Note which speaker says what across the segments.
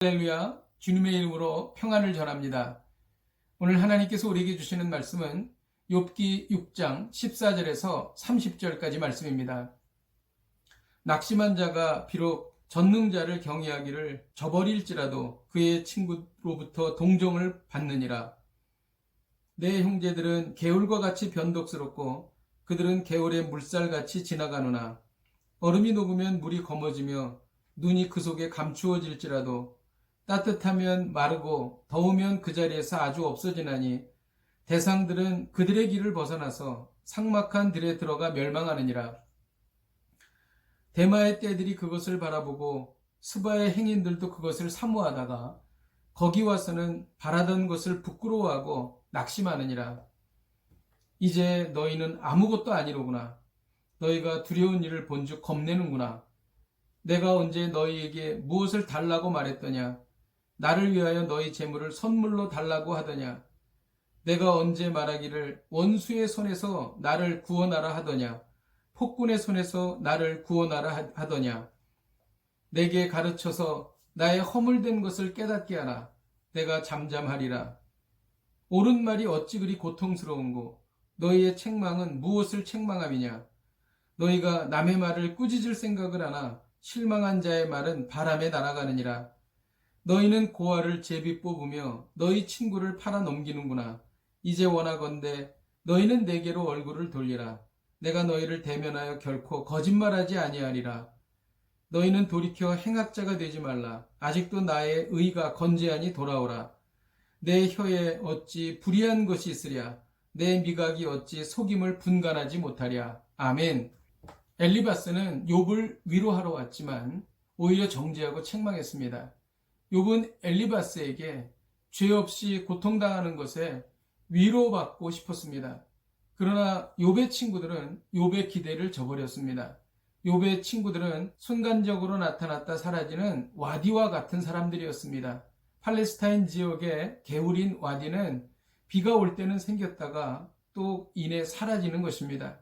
Speaker 1: 할렐루야, 주님의 이름으로 평안을 전합니다. 오늘 하나님께서 우리에게 주시는 말씀은 욥기 6장 14절에서 30절까지 말씀입니다. 낙심한 자가 비록 전능자를 경외하기를 저버릴지라도 그의 친구로부터 동정을 받느니라. 내 형제들은 개울과 같이 변덕스럽고 그들은 개울의 물살같이 지나가노나 얼음이 녹으면 물이 검어지며 눈이 그 속에 감추어질지라도 따뜻하면 마르고 더우면 그 자리에서 아주 없어지나니 대상들은 그들의 길을 벗어나서 삭막한 들에 들어가 멸망하느니라. 대마의 떼들이 그것을 바라보고 스바의 행인들도 그것을 사모하다가 거기 와서는 바라던 것을 부끄러워하고 낙심하느니라. 이제 너희는 아무것도 아니로구나. 너희가 두려운 일을 본즉 겁내는구나. 내가 언제 너희에게 무엇을 달라고 말했더냐? 나를 위하여 너희 재물을 선물로 달라고 하더냐? 내가 언제 말하기를 원수의 손에서 나를 구원하라 하더냐? 폭군의 손에서 나를 구원하라 하더냐? 내게 가르쳐서 나의 허물된 것을 깨닫게 하라. 내가 잠잠하리라. 옳은 말이 어찌 그리 고통스러운고 너희의 책망은 무엇을 책망함이냐? 너희가 남의 말을 꾸짖을 생각을 하나 실망한 자의 말은 바람에 날아가느니라. 너희는 고아를 제비 뽑으며 너희 친구를 팔아 넘기는구나. 이제 원하건대 너희는 내게로 얼굴을 돌리라. 내가 너희를 대면하여 결코 거짓말하지 아니하리라. 너희는 돌이켜 행악자가 되지 말라. 아직도 나의 의가 건재하니 돌아오라. 내 혀에 어찌 불의한 것이 있으랴. 내 미각이 어찌 속임을 분간하지 못하랴. 아멘. 엘리바스는 욥을 위로하러 왔지만 오히려 정죄하고 책망했습니다. 욥은 엘리바스에게 죄 없이 고통당하는 것에 위로받고 싶었습니다. 그러나 욥의 친구들은 욥의 기대를 저버렸습니다. 욥의 친구들은 순간적으로 나타났다 사라지는 와디와 같은 사람들이었습니다. 팔레스타인 지역의 개울인 와디는 비가 올 때는 생겼다가 또 이내 사라지는 것입니다.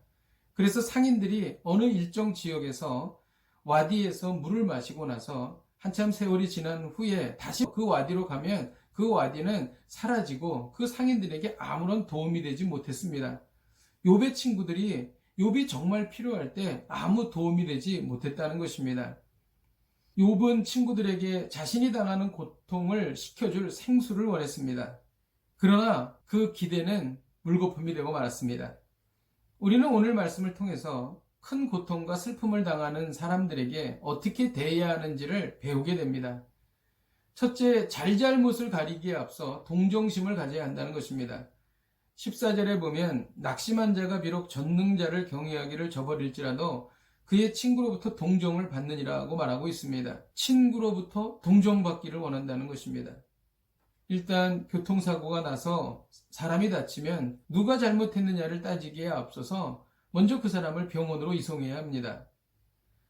Speaker 1: 그래서 상인들이 어느 일정 지역에서 와디에서 물을 마시고 나서 한참 세월이 지난 후에 다시 그 와디로 가면 그 와디는 사라지고 그 상인들에게 아무런 도움이 되지 못했습니다. 욥의 친구들이 욥이 정말 필요할 때 아무 도움이 되지 못했다는 것입니다. 욥은 친구들에게 자신이 당하는 고통을 식혀줄 생수를 원했습니다. 그러나 그 기대는 물거품이 되고 말았습니다. 우리는 오늘 말씀을 통해서 큰 고통과 슬픔을 당하는 사람들에게 어떻게 대해야 하는지를 배우게 됩니다. 첫째, 잘잘못을 가리기에 앞서 동정심을 가져야 한다는 것입니다. 14절에 보면 낙심한 자가 비록 전능자를 경외하기를 저버릴지라도 그의 친구로부터 동정을 받느니라고 말하고 있습니다. 친구로부터 동정받기를 원한다는 것입니다. 일단 교통사고가 나서 사람이 다치면 누가 잘못했느냐를 따지기에 앞서서 먼저 그 사람을 병원으로 이송해야 합니다.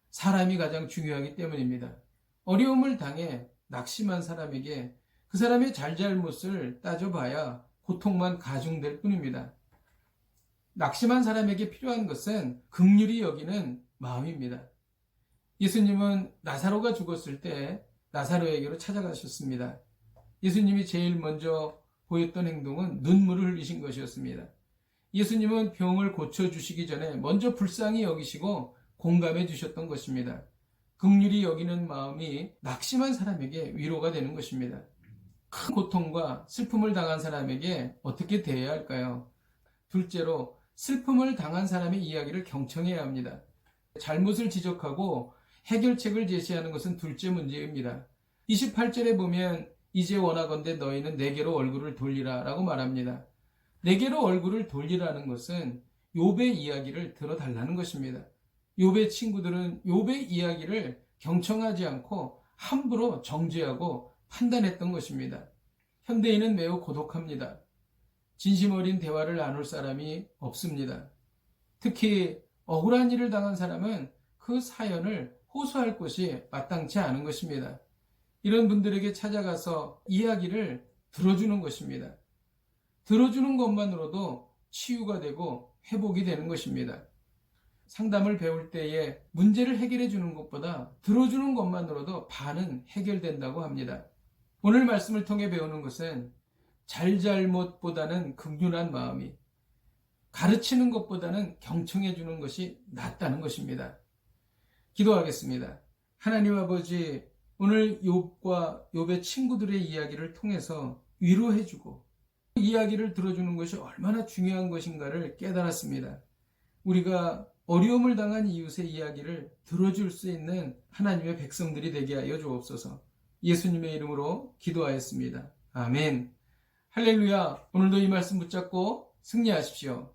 Speaker 1: 사람이 가장 중요하기 때문입니다. 어려움을 당해 낙심한 사람에게 그 사람의 잘잘못을 따져봐야 고통만 가중될 뿐입니다. 낙심한 사람에게 필요한 것은 긍휼히 여기는 마음입니다. 예수님은 나사로가 죽었을 때 나사로에게로 찾아가셨습니다. 예수님이 제일 먼저 보였던 행동은 눈물을 흘리신 것이었습니다. 예수님은 병을 고쳐주시기 전에 먼저 불쌍히 여기시고 공감해 주셨던 것입니다. 긍휼히 여기는 마음이 낙심한 사람에게 위로가 되는 것입니다. 큰 고통과 슬픔을 당한 사람에게 어떻게 대해야 할까요? 둘째로, 슬픔을 당한 사람의 이야기를 경청해야 합니다. 잘못을 지적하고 해결책을 제시하는 것은 둘째 문제입니다. 28절에 보면 이제 원하건대 너희는 내게로 얼굴을 돌리라 라고 말합니다. 내게로 얼굴을 돌리라는 것은 욥의 이야기를 들어달라는 것입니다. 욥의 친구들은 욥의 이야기를 경청하지 않고 함부로 정죄하고 판단했던 것입니다. 현대인은 매우 고독합니다. 진심 어린 대화를 나눌 사람이 없습니다. 특히 억울한 일을 당한 사람은 그 사연을 호소할 곳이 마땅치 않은 것입니다. 이런 분들에게 찾아가서 이야기를 들어주는 것입니다. 들어주는 것만으로도 치유가 되고 회복이 되는 것입니다. 상담을 배울 때에 문제를 해결해 주는 것보다 들어주는 것만으로도 반은 해결된다고 합니다. 오늘 말씀을 통해 배우는 것은 잘잘못보다는 긍휼한 마음이, 가르치는 것보다는 경청해 주는 것이 낫다는 것입니다. 기도하겠습니다. 하나님 아버지, 오늘 욥과 욥의 친구들의 이야기를 통해서 위로해 주고 이야기를 들어주는 것이 얼마나 중요한 것인가를 깨달았습니다. 우리가 어려움을 당한 이웃의 이야기를 들어줄 수 있는 하나님의 백성들이 되게 하여 주옵소서. 예수님의 이름으로 기도하였습니다. 아멘. 할렐루야. 오늘도 이 말씀 붙잡고 승리하십시오.